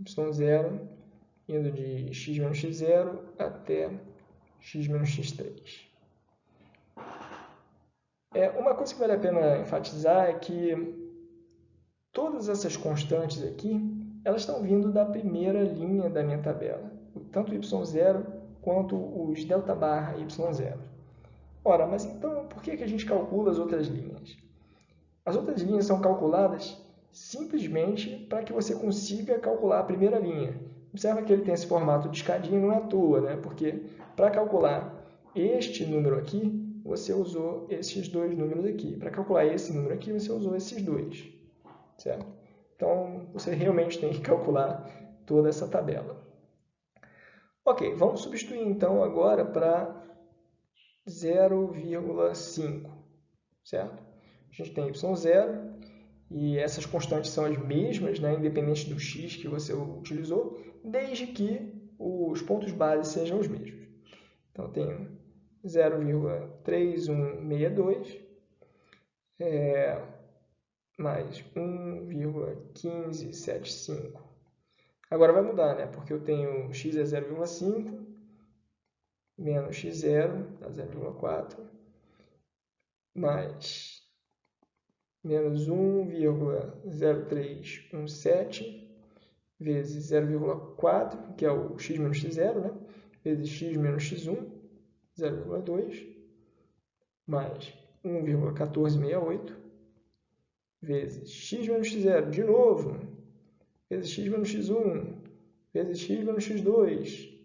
[SPEAKER 1] y0, indo de x menos x0 até x menos x3. Uma coisa que vale a pena enfatizar é que todas essas constantes aqui, elas estão vindo da primeira linha da minha tabela, tanto y0 quanto os delta barra y0. Ora, mas então por que a gente calcula as outras linhas? As outras linhas são calculadas simplesmente para que você consiga calcular a primeira linha. Observa que ele tem esse formato de escadinha, não é à toa, né? Porque para calcular este número aqui, você usou esses dois números aqui. Para calcular esse número aqui, você usou esses dois. Certo? Então, você realmente tem que calcular toda essa tabela. Ok, vamos substituir então agora para 0,5. Certo? A gente tem y0 e essas constantes são as mesmas, né, independente do x que você utilizou, desde que os pontos base sejam os mesmos. Então, eu tenho 0,3162 mais 1,1575. Agora vai mudar, né? Porque eu tenho x é 0,5 menos x0, dá 0,4, mais menos 1,0317 vezes 0,4, que é o x menos x0, né? Vezes x menos x1, 0,2, mais 1,1468, vezes x menos x0, de novo, vezes x menos x1, vezes x menos x2,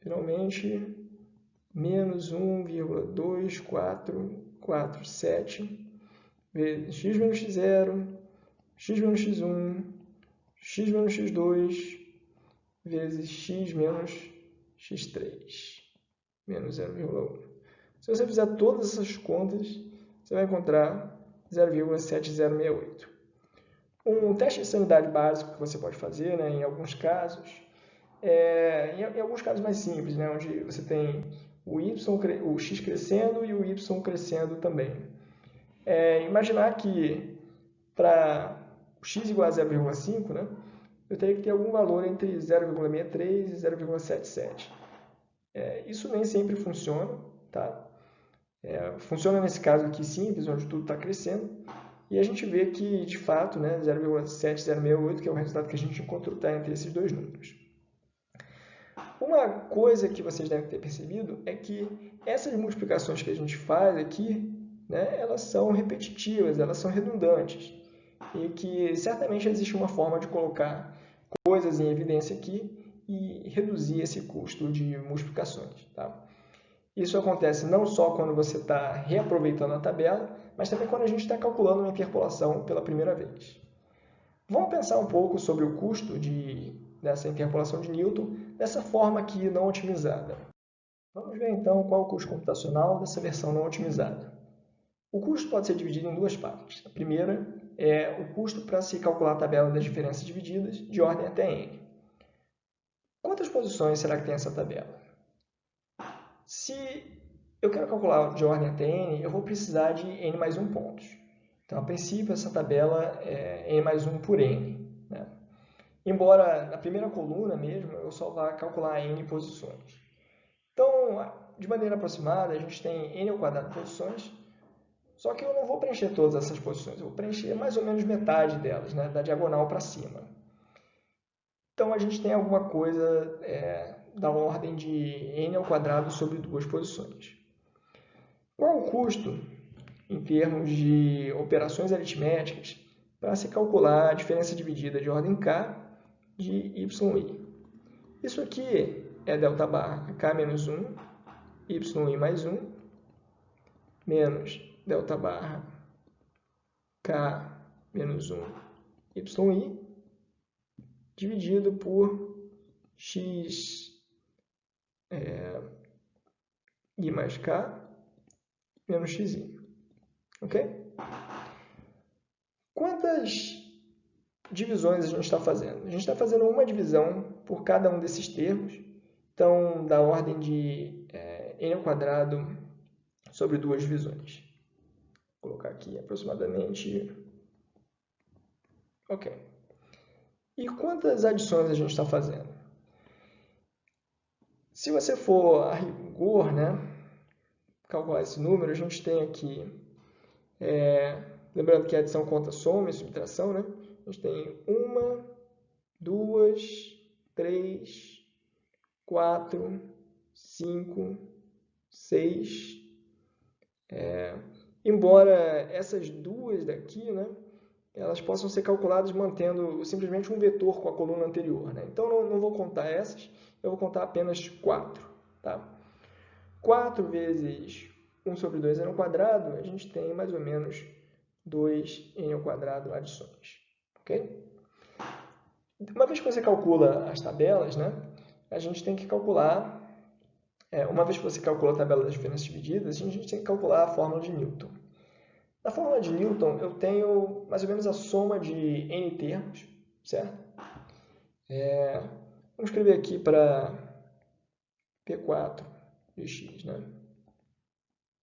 [SPEAKER 1] finalmente, menos 1,2447, vezes x menos x0, x menos x1, x menos x2, vezes x menos x3, menos 0,1. Se você fizer todas essas contas, você vai encontrar 0,7068. Um teste de sanidade básico que você pode fazer, né, em alguns casos, em alguns casos mais simples, né, onde você tem o x crescendo e o y crescendo também. Imaginar que para x igual a 0,5, né, eu teria que ter algum valor entre 0,63 e 0,77. Isso nem sempre funciona, tá? Funciona nesse caso aqui simples, onde tudo está crescendo, e a gente vê que, de fato, né, 0,7068, que é o resultado que a gente encontrou, está entre esses dois números. Uma coisa que vocês devem ter percebido é que essas multiplicações que a gente faz aqui, né, elas são repetitivas, elas são redundantes, e que certamente existe uma forma de colocar coisas em evidência aqui e reduzir esse custo de multiplicações. Tá? Isso acontece não só quando você está reaproveitando a tabela, mas também quando a gente está calculando uma interpolação pela primeira vez. Vamos pensar um pouco sobre o custo dessa interpolação de Newton dessa forma aqui não otimizada. Vamos ver então qual é o custo computacional dessa versão não otimizada. O custo pode ser dividido em duas partes. A primeira é o custo para se calcular a tabela das diferenças divididas de ordem até n. Quantas posições será que tem essa tabela? Se eu quero calcular de ordem até n, eu vou precisar de n mais 1 pontos. Então, a princípio, essa tabela é n mais 1 por n. Né? Embora na primeira coluna mesmo, eu só vá calcular n posições. Então, de maneira aproximada, a gente tem n ao quadrado posições, só que eu não vou preencher todas essas posições, eu vou preencher mais ou menos metade delas, né? Da diagonal para cima. Então, a gente tem alguma coisa da ordem de n ao quadrado sobre duas posições. Qual o custo, em termos de operações aritméticas, para se calcular a diferença dividida de ordem k de yi? Isso aqui é delta barra k menos 1, yi mais 1, menos delta barra k menos 1, yi, dividido por x i mais k menos xi. Ok? Quantas divisões a gente está fazendo? A gente está fazendo uma divisão por cada um desses termos, então da ordem de n ao quadrado sobre 2 divisões. Vou colocar aqui aproximadamente. Ok. E quantas adições a gente está fazendo? Se você for a rigor, né, calcular esse número, a gente tem aqui, lembrando que a adição conta soma e subtração, né? A gente tem 1, 2, 3, 4, 5, 6. Embora essas duas daqui, né, elas possam ser calculadas mantendo simplesmente um vetor com a coluna anterior, né? Então, não vou contar essas, eu vou contar apenas 4. Tá? 4 vezes 1 sobre 2n ao quadrado, a gente tem mais ou menos 2n ao quadrado adições. Ok? Uma vez que você calcula as tabelas, né, a gente tem que calcular, uma vez que você calcula a tabela das diferenças divididas, a gente tem que calcular a fórmula de Newton. Na fórmula de Newton, eu tenho mais ou menos a soma de n termos, certo? Vamos escrever aqui para P4 de x, né?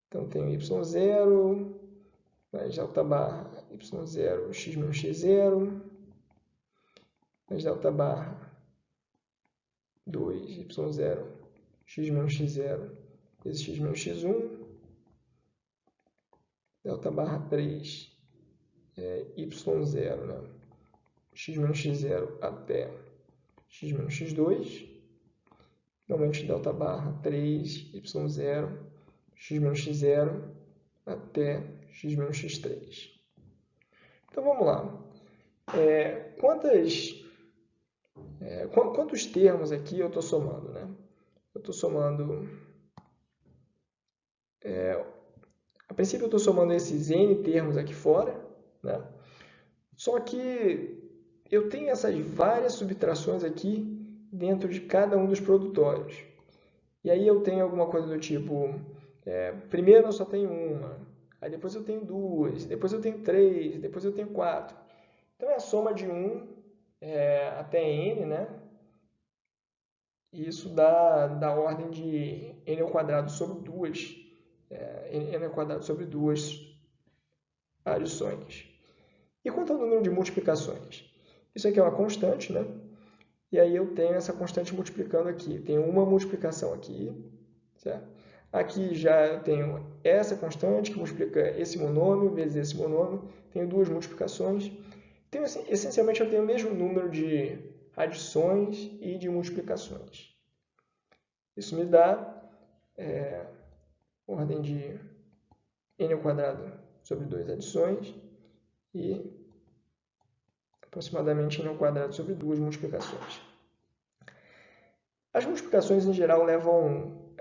[SPEAKER 1] Então, tenho y0 mais delta barra y0 x menos x0 mais delta barra 2 y0 x menos x0 vezes x menos x1 delta barra 3 y0, né? x menos x0 até x menos x2, normalmente delta barra 3 y0 x menos x0 até x menos x3. Então, vamos lá. Quantos termos aqui eu estou somando, né? Eu estou somando... a princípio, eu estou somando esses n termos aqui fora, né? Só que eu tenho essas várias subtrações aqui dentro de cada um dos produtórios. E aí eu tenho alguma coisa do tipo, primeiro eu só tenho uma, aí depois eu tenho duas, depois eu tenho três, depois eu tenho quatro. Então é a soma de 1 até n, né? E isso dá ordem de n ao quadrado sobre 2, n ao quadrado sobre 2 adições. E quanto ao número de multiplicações? Isso aqui é uma constante, né? E aí eu tenho essa constante multiplicando aqui. Tenho uma multiplicação aqui, certo? Aqui já eu tenho essa constante que multiplica esse monômio vezes esse monômio. Tenho duas multiplicações. Então, assim, essencialmente, eu tenho o mesmo número de adições e de multiplicações. Isso me dá ordem de n ao quadrado sobre 2 adições e aproximadamente n ao quadrado sobre 2 multiplicações. As multiplicações, em geral, levam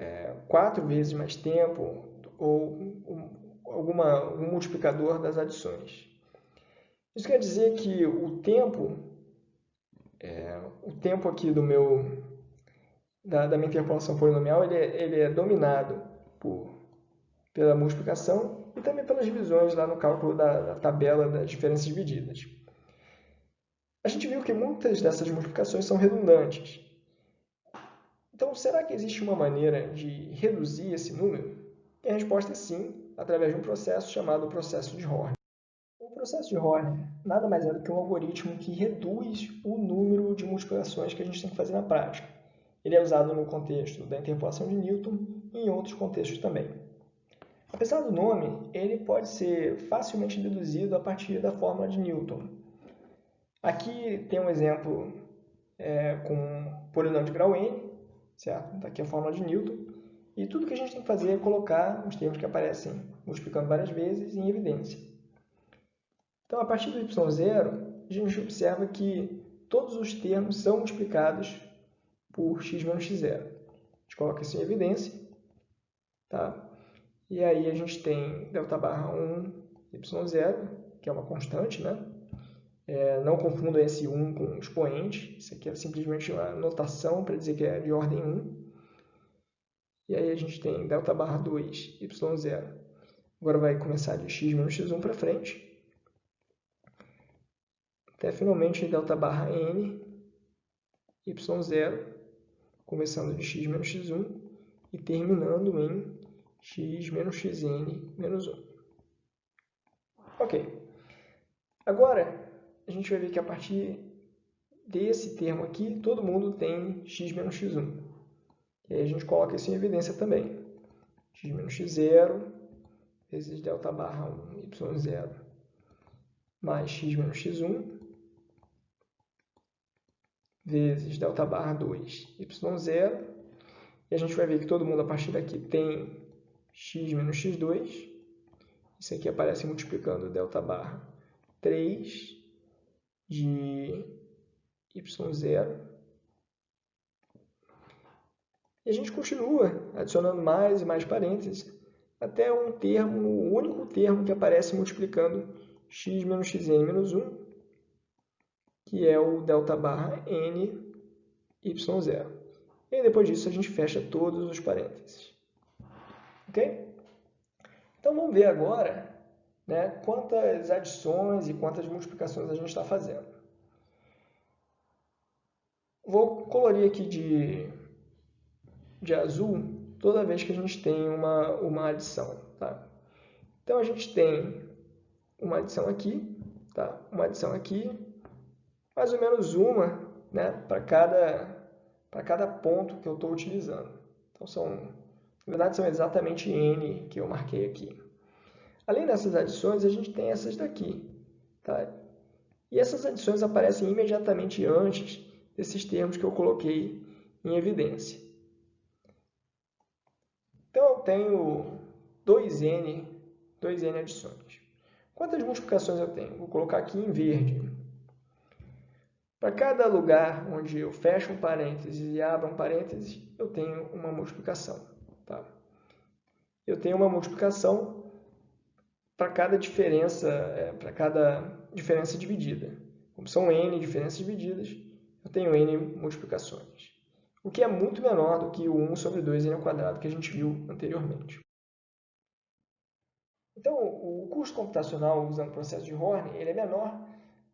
[SPEAKER 1] 4 vezes mais tempo ou algum multiplicador das adições. Isso quer dizer que o tempo aqui da minha interpolação polinomial ele é dominado pela multiplicação e também pelas divisões lá no cálculo da tabela das diferenças divididas. A gente viu que muitas dessas multiplicações são redundantes. Então, será que existe uma maneira de reduzir esse número? E a resposta é sim, através de um processo chamado processo de Horner. O processo de Horner nada mais é do que um algoritmo que reduz o número de multiplicações que a gente tem que fazer na prática. Ele é usado no contexto da interpolação de Newton e em outros contextos também. Apesar do nome, ele pode ser facilmente deduzido a partir da fórmula de Newton. Aqui tem um exemplo com um polinômio de grau n, certo? Daqui a fórmula de Newton. E tudo que a gente tem que fazer é colocar os termos que aparecem multiplicando várias vezes em evidência. Então, a partir do y0, a gente observa que todos os termos são multiplicados por x menos x0. A gente coloca isso em evidência. Tá? E aí a gente tem delta barra 1, y0, que é uma constante, né? Não confundam esse 1 com expoente. Isso aqui é simplesmente uma notação para dizer que é de ordem 1. E aí a gente tem delta barra 2, y0. Agora vai começar de x menos x1 para frente. até finalmente delta barra n, y0, começando de x menos x1 e terminando em x menos xn menos 1. Ok. Agora, a gente vai ver que a partir desse termo aqui, todo mundo tem x menos x1. E aí a gente coloca isso em evidência também. X menos x0 vezes delta barra 1, y0, mais x menos x1, vezes delta barra 2, y0. E a gente vai ver que todo mundo, a partir daqui, tem x menos x2. Isso aqui aparece multiplicando delta barra 3 de y0. E a gente continua adicionando mais e mais parênteses, até um termo, o único termo que aparece multiplicando x menos xn menos 1, que é o delta barra n y0. E depois disso a gente fecha todos os parênteses. Ok? Então vamos ver agora, né, quantas adições e quantas multiplicações a gente está fazendo. Vou colorir aqui de azul toda vez que a gente tem uma adição. Tá? Então a gente tem uma adição aqui, tá? Uma adição aqui, mais ou menos uma, né, para cada ponto que eu estou utilizando. Então, na verdade, são exatamente n que eu marquei aqui. Além dessas adições, a gente tem essas daqui. Tá? E essas adições aparecem imediatamente antes desses termos que eu coloquei em evidência. Então, eu tenho 2n adições. Quantas multiplicações eu tenho? Vou colocar aqui em verde. Para cada lugar onde eu fecho um parênteses e abro um parênteses, eu tenho uma multiplicação. Tá? Eu tenho uma multiplicação para cada diferença dividida. Como são n diferenças divididas, eu tenho n multiplicações. O que é muito menor do que o 1 sobre 2n ao quadrado que a gente viu anteriormente. Então, o custo computacional usando o processo de Horn ele é menor,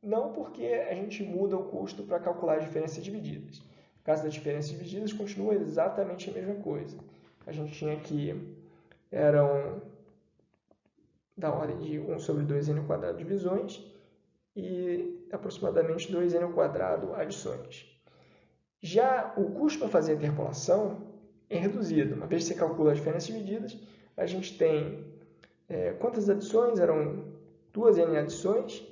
[SPEAKER 1] não porque a gente muda o custo para calcular as diferenças divididas. No caso das diferenças divididas, continua exatamente a mesma coisa. A gente tinha aqui, eram da ordem de 1 sobre 2n ao quadrado divisões e aproximadamente 2n ao quadrado adições. Já o custo para fazer a interpolação é reduzido. Uma vez que você calcula as diferenças divididas, a gente tem quantas adições? Eram 2n adições,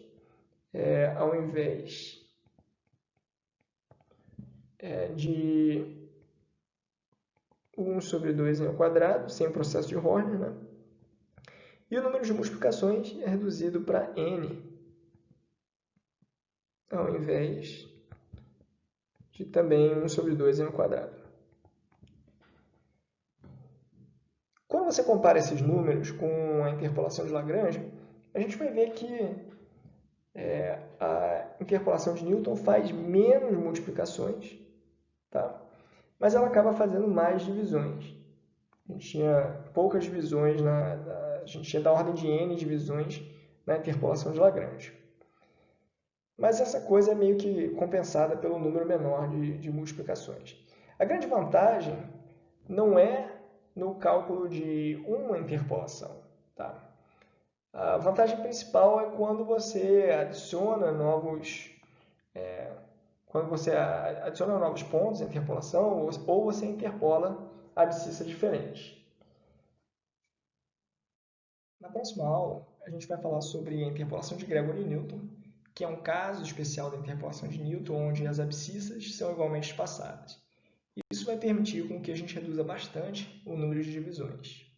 [SPEAKER 1] ao invés de 1 sobre 2n ao quadrado, sem o processo de Horner, né? E o número de multiplicações é reduzido para n, ao invés de também 1 sobre 2n ao quadrado. Quando você compara esses números com a interpolação de Lagrange, a gente vai ver que a interpolação de Newton faz menos multiplicações, tá? Mas ela acaba fazendo mais divisões. A gente tinha poucas divisões, a gente tinha da ordem de n divisões na interpolação de Lagrange. Mas essa coisa é meio que compensada pelo número menor de multiplicações. A grande vantagem não é no cálculo de uma interpolação. Tá? A vantagem principal é quando você adiciona novos pontos à interpolação ou você interpola abscissas diferentes. Na próxima aula, a gente vai falar sobre a interpolação de Gregory e Newton, que é um caso especial da interpolação de Newton, onde as abscissas são igualmente espaçadas. Isso vai permitir com que a gente reduza bastante o número de divisões.